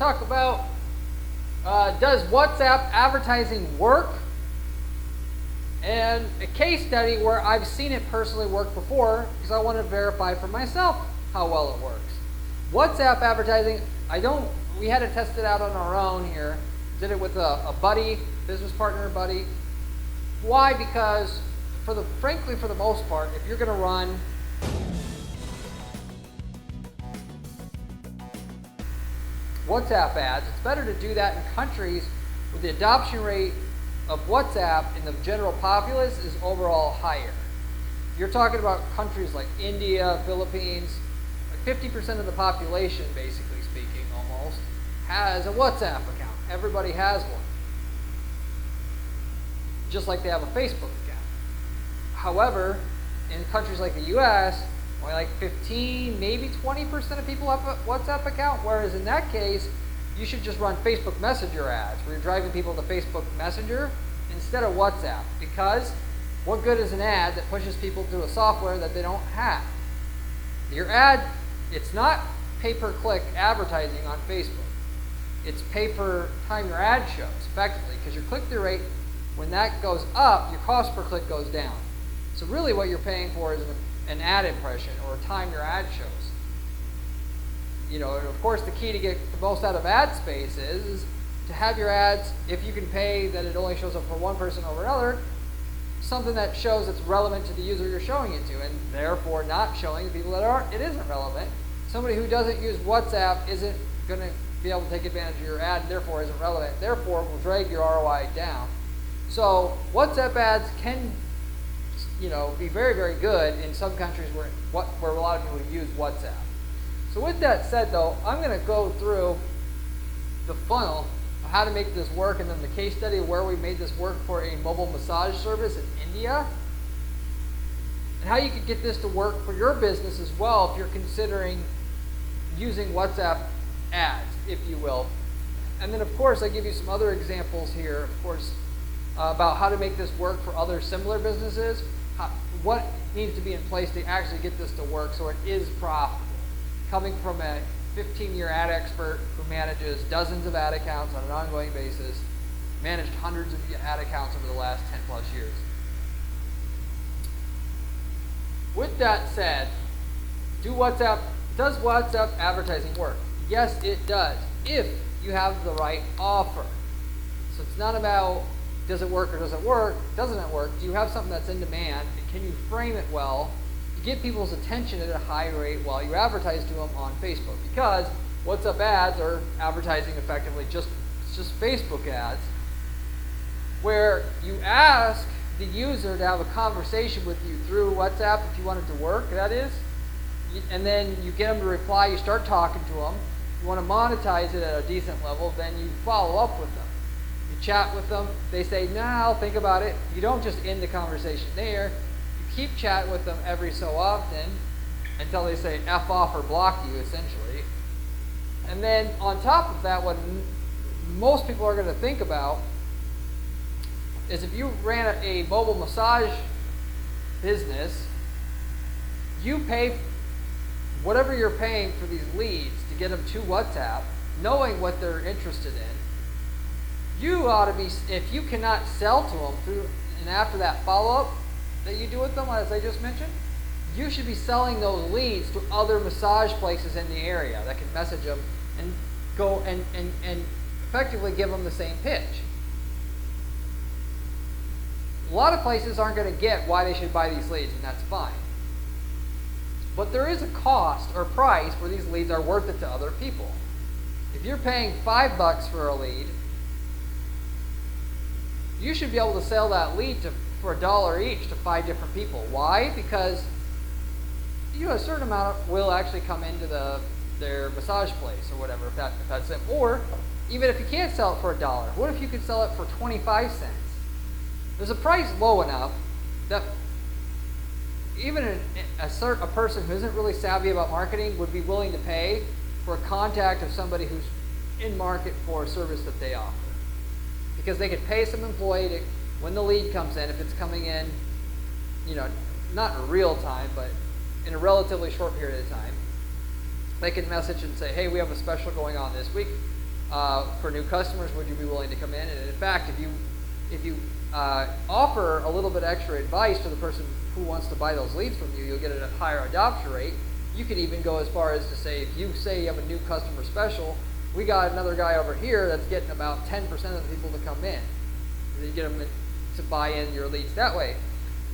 talk about does WhatsApp advertising work? And a case study where I've seen it personally work before because I want to verify for myself how well it works. WhatsApp advertising, we had to test it out on our own here. Did it with a buddy, business partner buddy. Why? Because frankly, for the most part, if you're going to run WhatsApp ads, it's better to do that in countries where the adoption rate of WhatsApp in the general populace is overall higher. You're talking about countries like India, Philippines, like 50% of the population, basically speaking, almost, has a WhatsApp account. Everybody has one. Just like they have a Facebook account. However, in countries like the US, only like 15, maybe 20% of people have a WhatsApp account, whereas in that case, you should just run Facebook Messenger ads where you're driving people to Facebook Messenger instead of WhatsApp. Because what good is an ad that pushes people to a software that they don't have? Your ad, it's not pay-per-click advertising on Facebook. It's pay-per-time your ad shows, effectively, because your click-through rate, when that goes up, your cost per click goes down. So really what you're paying for is an ad impression or time your ad shows. And of course the key to get the most out of ad space is to have your ads, if you can pay that it only shows up for one person over another, something that shows it's relevant to the user you're showing it to, and therefore not showing the people that it isn't relevant. Somebody who doesn't use WhatsApp isn't going to be able to take advantage of your ad, and therefore isn't relevant, therefore will drag your ROI down. So WhatsApp ads can be very, very good in some countries where a lot of people use WhatsApp. So with that said, though, I'm going to go through the funnel of how to make this work, and then the case study of where we made this work for a mobile massage service in India, and how you could get this to work for your business as well if you're considering using WhatsApp ads, if you will. And then, of course, I give you some other examples here, of course, about how to make this work for other similar businesses. What needs to be in place to actually get this to work so it is profitable. Coming from a 15-year ad expert who manages dozens of ad accounts on an ongoing basis, managed hundreds of ad accounts over the last 10 plus years. With that said, does WhatsApp advertising work? Yes, it does, if you have the right offer. So it's not about does it work or doesn't work? Doesn't it work? Do you have something that's in demand? And can you frame it well to get people's attention at a high rate while you advertise to them on Facebook? Because WhatsApp ads are advertising effectively just Facebook ads, where you ask the user to have a conversation with you through WhatsApp if you want it to work, that is, and then you get them to reply, you start talking to them, you want to monetize it at a decent level, then you follow up with them. You chat with them, they say, nah, I'll think about it. You don't just end the conversation there. You keep chatting with them every so often until they say F off or block you, essentially. And then on top of that, what most people are going to think about is if you ran a mobile massage business, you pay whatever you're paying for these leads to get them to WhatsApp, knowing what they're interested in. You ought to be, if you cannot sell to them through and after that follow-up that you do with them, as I just mentioned, you should be selling those leads to other massage places in the area that can message them and go and effectively give them the same pitch. A lot of places aren't going to get why they should buy these leads, and that's fine. But there is a cost or price where these leads are worth it to other people. If you're paying $5 for a lead, you should be able to sell that lead for $1 each to 5 different people. Why? Because a certain amount will actually come into their massage place or whatever, if that's it. Or even if you can't sell it for $1, what if you could sell it for 25 cents? There's a price low enough that even a person who isn't really savvy about marketing would be willing to pay for a contact of somebody who's in market for a service that they offer. Because they could pay some employee to, when the lead comes in, if it's coming in, not in real time, but in a relatively short period of time, they can message and say, hey, we have a special going on this week. for new customers, would you be willing to come in? And in fact, if you offer a little bit extra advice to the person who wants to buy those leads from you, you'll get a higher adoption rate. You could even go as far as to say, if you say you have a new customer special, we got another guy over here that's getting about 10% of the people to come in. And you get them to buy in your leads that way.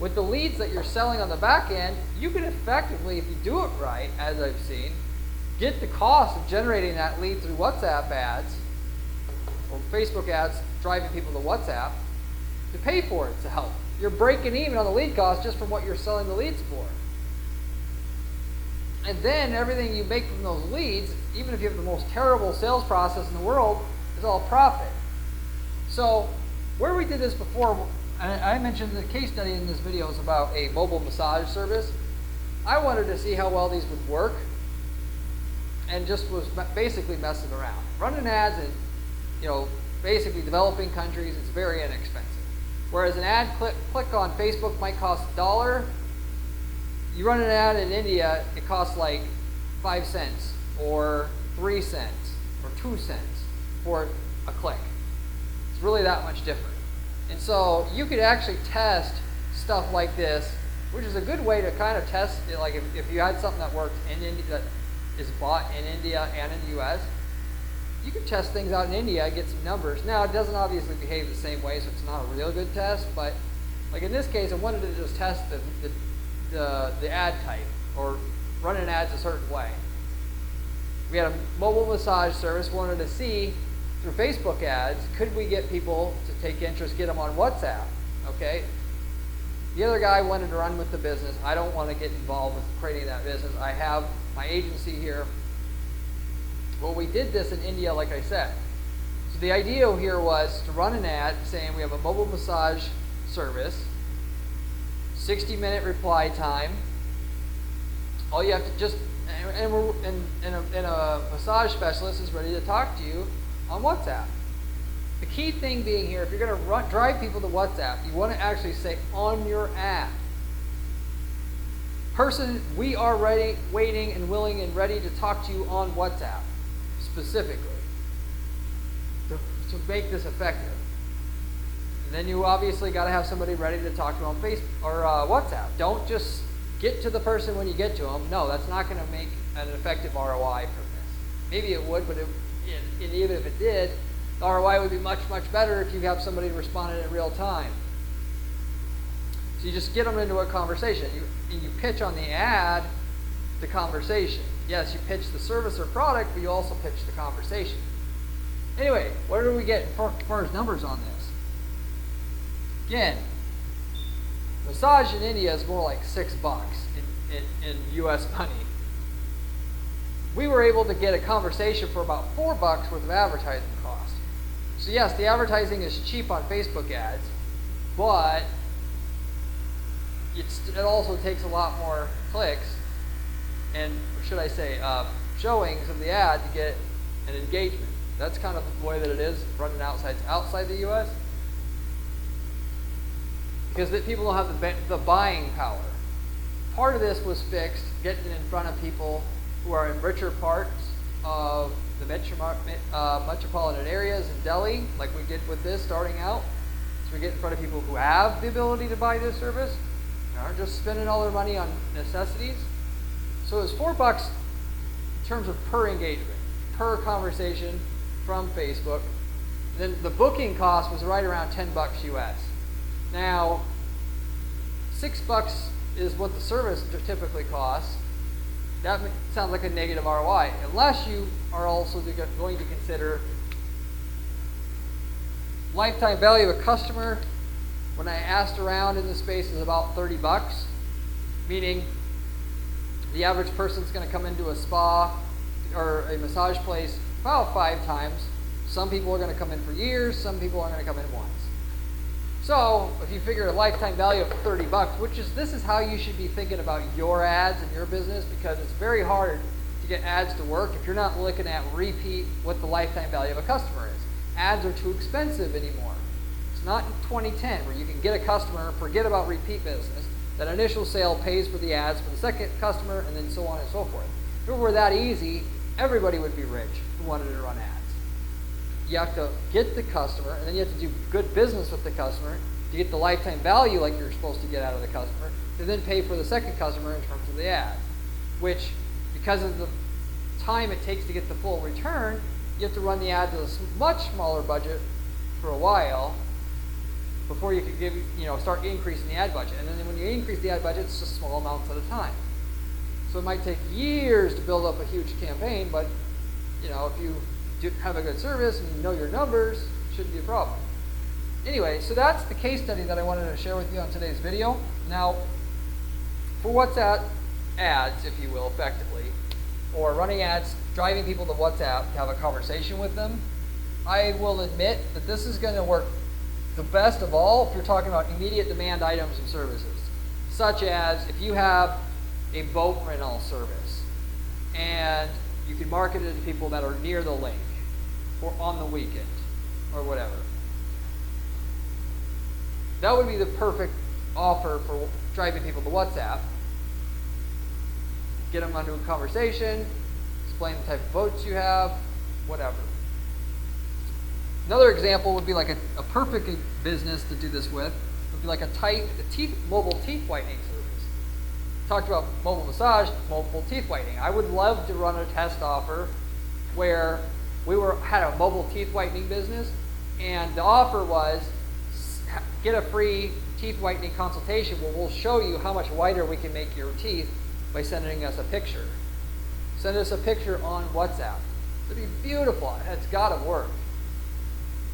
With the leads that you're selling on the back end, you can effectively, if you do it right, as I've seen, get the cost of generating that lead through WhatsApp ads or Facebook ads driving people to WhatsApp to pay for it to help. You're breaking even on the lead cost just from what you're selling the leads for. And then everything you make from those leads, even if you have the most terrible sales process in the world, is all profit. So where we did this before, I mentioned the case study in this video is about a mobile massage service. I wanted to see how well these would work and just was basically messing around. Running ads in, basically developing countries, it's very inexpensive. Whereas an ad click on Facebook might cost $1, you run an ad in India, it costs like 5 cents or 3 cents or 2 cents for a click. It's really that much different. And so you could actually test stuff like this, which is a good way to kind of test it. Like if you had something that works in India, that is bought in India and in the US, you could test things out in India, get some numbers. Now it doesn't obviously behave the same way, so it's not a real good test, but like in this case, I wanted to just test the ad type or running ads a certain way. We had a mobile massage service, wanted to see through Facebook ads, could we get people to take interest, get them on WhatsApp, okay? The other guy wanted to run with the business. I don't want to get involved with creating that business. I have my agency here. Well, we did this in India, like I said. So the idea here was to run an ad saying we have a mobile massage service, 60-minute reply time. All you have to just, and a massage specialist is ready to talk to you on WhatsApp. The key thing being here, if you're going to drive people to WhatsApp, you want to actually say on your ad, person, we are ready, waiting and willing and ready to talk to you on WhatsApp, specifically, to make this effective. And then you obviously got to have somebody ready to talk to on Facebook or WhatsApp. Don't just get to the person when you get to them. No, that's not going to make an effective ROI from this. Maybe it would, but and even if it did, the ROI would be much, much better if you have somebody responding in real time. So you just get them into a conversation. You pitch on the ad the conversation. Yes, you pitch the service or product, but you also pitch the conversation. Anyway, what do we get as far as numbers on this? Again, massage in India is more like $6 in US money. We were able to get a conversation for about $4 worth of advertising cost. So yes, the advertising is cheap on Facebook ads, but it also takes a lot more clicks and, should I say, showings of the ad to get an engagement. That's kind of the way that it is running outside the US, because people don't have the buying power. Part of this was fixed, getting in front of people who are in richer parts of the metropolitan areas in Delhi, like we did with this starting out. So we get in front of people who have the ability to buy this service and aren't just spending all their money on necessities. So it was $4 in terms of per engagement, per conversation from Facebook. Then the booking cost was right around $10 US. Now, $6 is what the service typically costs. That sounds like a negative ROI, unless you are also going to consider lifetime value of a customer. When I asked around in the space is about $30, meaning the average person's going to come into a spa or a massage place about 5 times. Some people are going to come in for years, some people are going to come in once. So if you figure a lifetime value of $30, this is how you should be thinking about your ads and your business, because it's very hard to get ads to work if you're not looking at repeat what the lifetime value of a customer is. Ads are too expensive anymore. It's not in 2010 where you can get a customer, forget about repeat business. That initial sale pays for the ads for the second customer, and then so on and so forth. If it were that easy, everybody would be rich who wanted to run ads. you have to get the customer, and then you have to do good business with the customer to get the lifetime value like you're supposed to get out of the customer, to then pay for the second customer in terms of the ad, which, because of the time it takes to get the full return, you have to run the ads at a much smaller budget for a while before you can start increasing the ad budget. And then when you increase the ad budget, it's just small amounts at a time. So it might take years to build up a huge campaign, but if you have a good service and you know your numbers, it shouldn't be a problem. Anyway, so that's the case study that I wanted to share with you on today's video. Now, for WhatsApp ads, if you will, effectively, or running ads, driving people to WhatsApp to have a conversation with them, I will admit that this is going to work the best of all if you're talking about immediate demand items and services, such as if you have a boat rental service and you can market it to people that are near the lake or on the weekend or whatever. That would be the perfect offer for driving people to WhatsApp. Get them onto a conversation, explain the type of boats you have, whatever. Another example would be like a perfect business to do this with would be like a mobile teeth whitening service. Talked about mobile massage, mobile teeth whitening. I would love to run a test offer where we had a mobile teeth whitening business, and the offer was get a free teeth whitening consultation where we'll show you how much whiter we can make your teeth by sending us a picture. Send us a picture on WhatsApp. It'd be beautiful. It's got to work.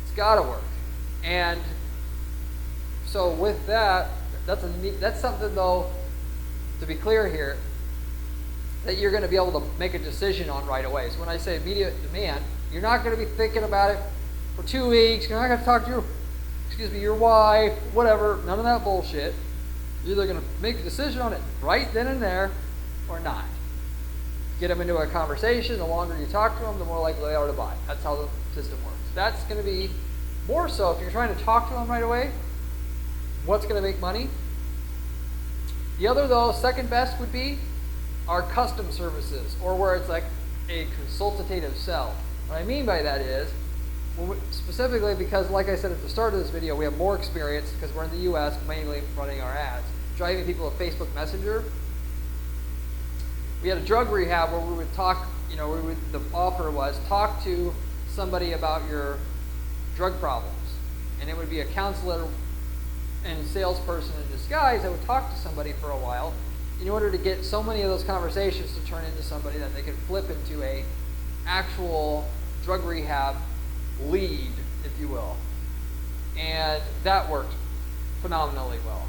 It's got to work. And so with that, that's something though, to be clear here, that you're going to be able to make a decision on right away. So when I say immediate demand, you're not going to be thinking about it for 2 weeks. You're not going to talk to your wife, whatever, none of that bullshit. You're either going to make a decision on it right then and there or not. Get them into a conversation. The longer you talk to them, the more likely they are to buy. That's how the system works. That's going to be more so if you're trying to talk to them right away. What's going to make money? The other, though, second best would be our custom services, or where it's like a consultative sell. What I mean by that is, specifically because, like I said at the start of this video, we have more experience because we're in the US mainly running our ads, driving people to Facebook Messenger. We had a drug rehab where we would talk, the offer was talk to somebody about your drug problems. And it would be a counselor and salesperson in disguise that would talk to somebody for a while in order to get so many of those conversations to turn into somebody that they could flip into a actual drug rehab lead, if you will. And that worked phenomenally well.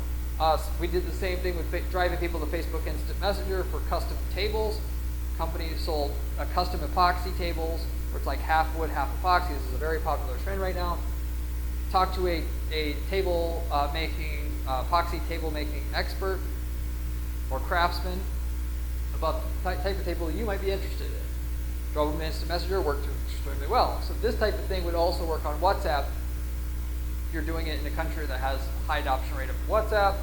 We did the same thing with driving people to Facebook Instant Messenger for custom tables. Companies sold custom epoxy tables where it's like half wood, half epoxy. This is a very popular trend right now. Talk to a table epoxy table making expert or craftsman about the type of table you might be interested in. Drove them Instant Messenger, worked extremely well. So this type of thing would also work on WhatsApp if you're doing it in a country that has a high adoption rate of WhatsApp.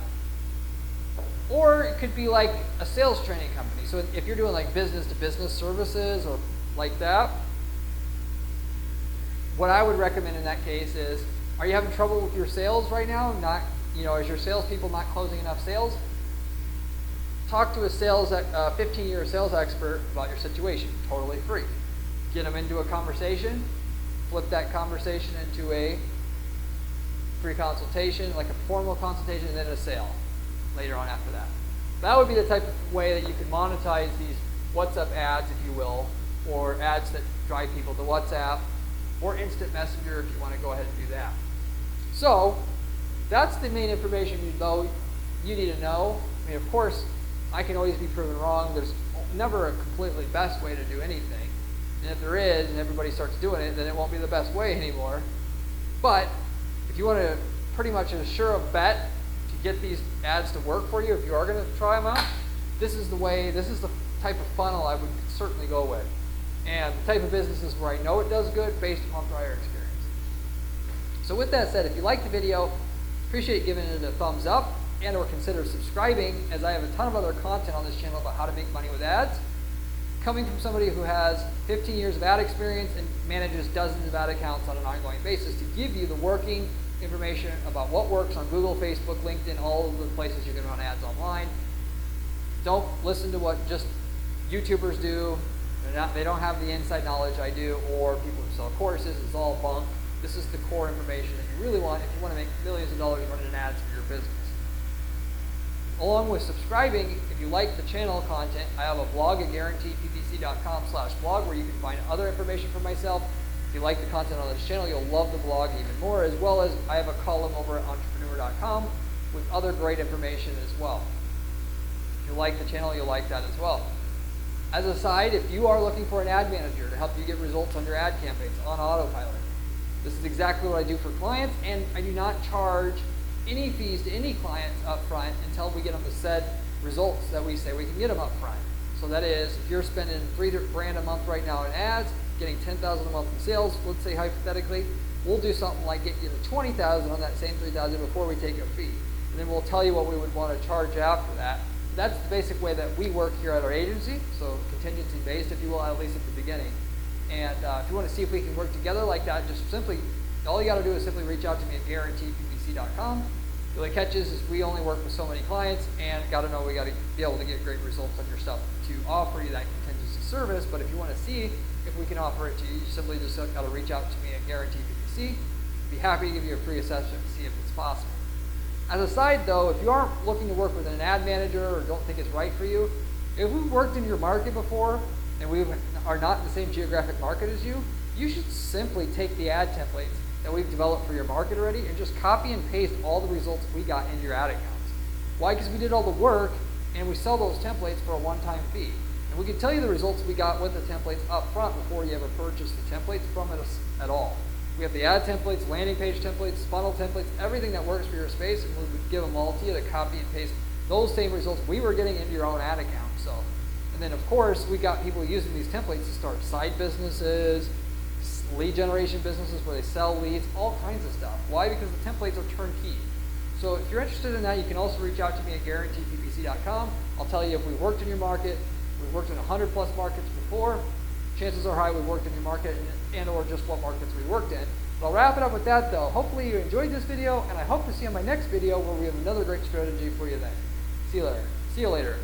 Or it could be like a sales training company. So if you're doing like business to business services or like that, what I would recommend in that case is, are you having trouble with your sales right now? Is your salespeople not closing enough sales? Talk to a 15-year sales expert about your situation, totally free. Get them into a conversation, flip that conversation into a free consultation, like a formal consultation, and then a sale later on after that. That would be the type of way that you can monetize these WhatsApp ads, if you will, or ads that drive people to WhatsApp, or Instant Messenger if you want to go ahead and do that. So that's the main information you need to know. I mean, of course, I can always be proven wrong. There's never a completely best way to do anything. And if there is, and everybody starts doing it, then it won't be the best way anymore. But if you want to pretty much assure a bet to get these ads to work for you, if you are going to try them out, this is the type of funnel I would certainly go with. And the type of businesses where I know it does good based on prior experience. So with that said, if you liked the video, appreciate giving it a thumbs up and or consider subscribing, as I have a ton of other content on this channel about how to make money with ads. coming from somebody who has 15 years of ad experience and manages dozens of ad accounts on an ongoing basis to give you the working information about what works on Google, Facebook, LinkedIn, all of the places you can run ads online. Don't listen to what just YouTubers do. They don't have the inside knowledge I do, or people who sell courses. It's all bunk. This is the core information that you really want if you want to make millions of dollars running ads for your business. Along with subscribing, if you like the channel content, I have a blog at guaranteedppc.com/blog where you can find other information from myself. If you like the content on this channel, you'll love the blog even more, as well as I have a column over at entrepreneur.com with other great information as well. If you like the channel, you'll like that as well. As a side, if you are looking for an ad manager to help you get results on your ad campaigns on autopilot, this is exactly what I do for clients, and I do not charge any fees to any clients up front until we get them the said results that we say we can get them up front. So that is, if you're spending $3,000 a month right now in ads, getting $10,000 a month in sales, let's say hypothetically, we'll do something like get you to $20,000 on that same $3,000 before we take a fee. And then we'll tell you what we would want to charge after that. That's the basic way that we work here at our agency, so contingency based, if you will, at least at the beginning. And if you want to see if we can work together like that, just simply, all you got to do is simply reach out to me at guaranteedppc.com. The only catch is we only work with so many clients, and got to know we got to be able to get great results on your stuff to offer you that contingency service. But if you want to see if we can offer it to you, you simply just got to reach out to me at guaranteedppc. Be happy to give you a free assessment to see if it's possible. As a side though, if you aren't looking to work with an ad manager or don't think it's right for you, if we've worked in your market before and we are not in the same geographic market as you, you should simply take the ad templates that we've developed for your market already and just copy and paste all the results we got into your ad accounts. Why? Because we did all the work and we sell those templates for a one-time fee. And we can tell you the results we got with the templates up front before you ever purchase the templates from us at all. We have the ad templates, landing page templates, funnel templates, everything that works for your space, and we would give them all to you to copy and paste those same results we were getting into your own ad account. So, and then of course, we got people using these templates to start side businesses, lead generation businesses where they sell leads, all kinds of stuff. Why? Because the templates are turnkey. So if you're interested in that, you can also reach out to me at guaranteedppc.com. I'll tell you if we worked in your market. We've worked in 100 plus markets before. Chances are high we worked in your market and or just what markets we worked in. But I'll wrap it up with that though. Hopefully you enjoyed this video, and I hope to see you on my next video where we have another great strategy for you then. See you later.